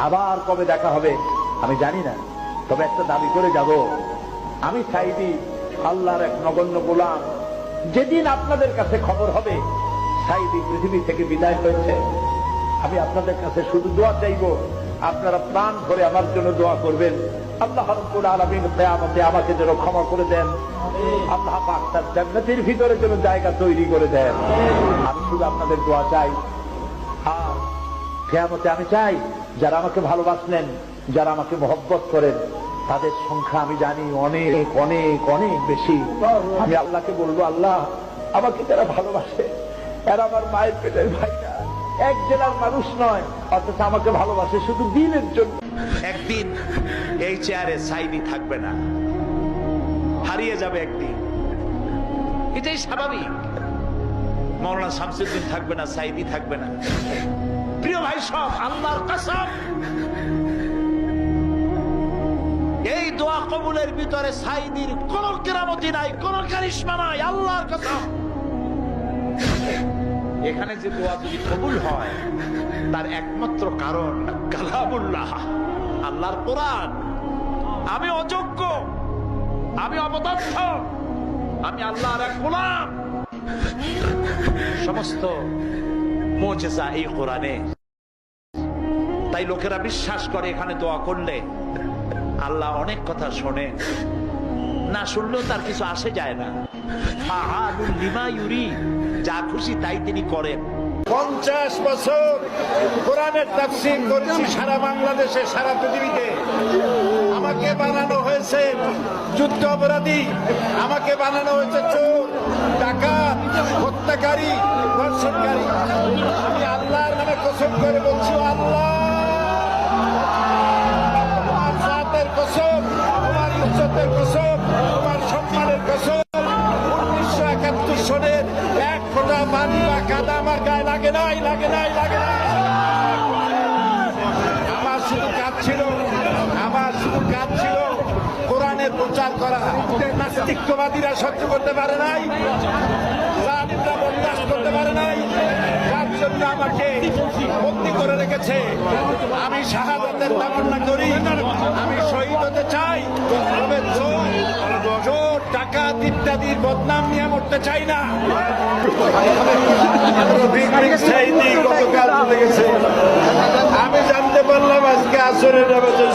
আবার কবে দেখা হবে আমি জানি না, তবে একটা দাবি করে যাব, আমি সাইদি আল্লাহর এক নগণ্য গোলাম। যেদিন আপনাদের কাছে খবর হবে সাইদি পৃথিবী থেকে বিদায় হয়েছে, আমি আপনাদের কাছে শুধু দোয়া চাইব, আপনারা প্রাণ ভরে আমার জন্য দোয়া করবেন। আল্লাহ রাব্বুল আলামিন কিয়ামতে আমাকে যেন ক্ষমা করে দেন, আল্লাহ পাক তার জান্নাতের ভিতরে যেন জায়গা তৈরি করে দেন। আমি শুধু আপনাদের দোয়া চাই। আর কিয়ামতে আমি চাই যারা আমাকে ভালোবাসলেন, যারা আমাকে মহব্বত করেন, তাদের সংখ্যা আমি জানি অনেক অনেক অনেক বেশি। আমি আল্লাহকে বলবো, আল্লাহ আমাকে যারা ভালোবাসে এরা আমার মায়ের পেটের ভাইরা, এক জেলার মানুষ নয়, অথচ আমাকে ভালোবাসে শুধু দিনের জন্য। একদিন এই চেয়ারে সাইদি থাকবে না, হারিয়ে যাবে একদিন, এটাই স্বাভাবিক। মাওলানা শামসুদ্দিন থাকবে না, সাইদি থাকবে না। প্রিয় ভাই সব, আল্লাহর কসম, এই দোয়া কবুলের ভিতরে সাইদির কোন কেরামতি নাই, কোন কারিশমা নাই, আল্লাহর কসম। এখানে যে দোয়া যদি কবুল হয় তার একমাত্র কারণ কালামুল্লাহ, আল্লাহর কোরআন। আমি অযোগ্য, আমি অপদার্থ, আমি আল্লাহর এক গোলাম। সমস্ত মুজিজা এই কোরআনে। তাই লোকেরা বিশ্বাস করে এখানে দোয়া করলে আল্লাহ অনেক কথা শোনে, না শুনলেও তার কিছু আসে যায় না। ফাআলুল লিমা ইউরি, যা খুশি তাই তিনি করেন। 50 বছর কোরআনের তাফসীর করেছি সারা বাংলাদেশে, সারা পৃথিবীতে। আমাকে বানানো হয়েছে যুদ্ধ অপরাধী, আমাকে বানানো হয়েছে চোর, ডাকাত, হত্যাকারী, ধর্ষণকারী। আমি আল্লাহর নামে কসম করে বলছি, আল্লাহ তোমার জাতের কসম, তোমার ইজ্জতের কসম, তোমার সম্মানের কসম, 1971 সনের এক ফোঁটা পানি বা কাদা আমার গায়ে লাগে নাই, লাগে নাই, লাগে নাই। আমার শুধু কাজ ছিল, আমার শুধু কাজ ছিল কোরআনের প্রচার করা। নাস্তিকবাদীরা সহ্য করতে পারে নাই, জালিমরা বরদাস্ত করতে পারে নাই, যার জন্য আমাকে বন্দী করে রেখেছে। আমি শাহাদাতের তামান্না করি, আমি শহীদ হতে চাই, তবে চোর ডাকাত ইত্যাদির বদনাম নিয়ে মরতে চাই না। গতকাল বলে গেছে, আমি জানতে পারলাম আজকে আসরের নামাজে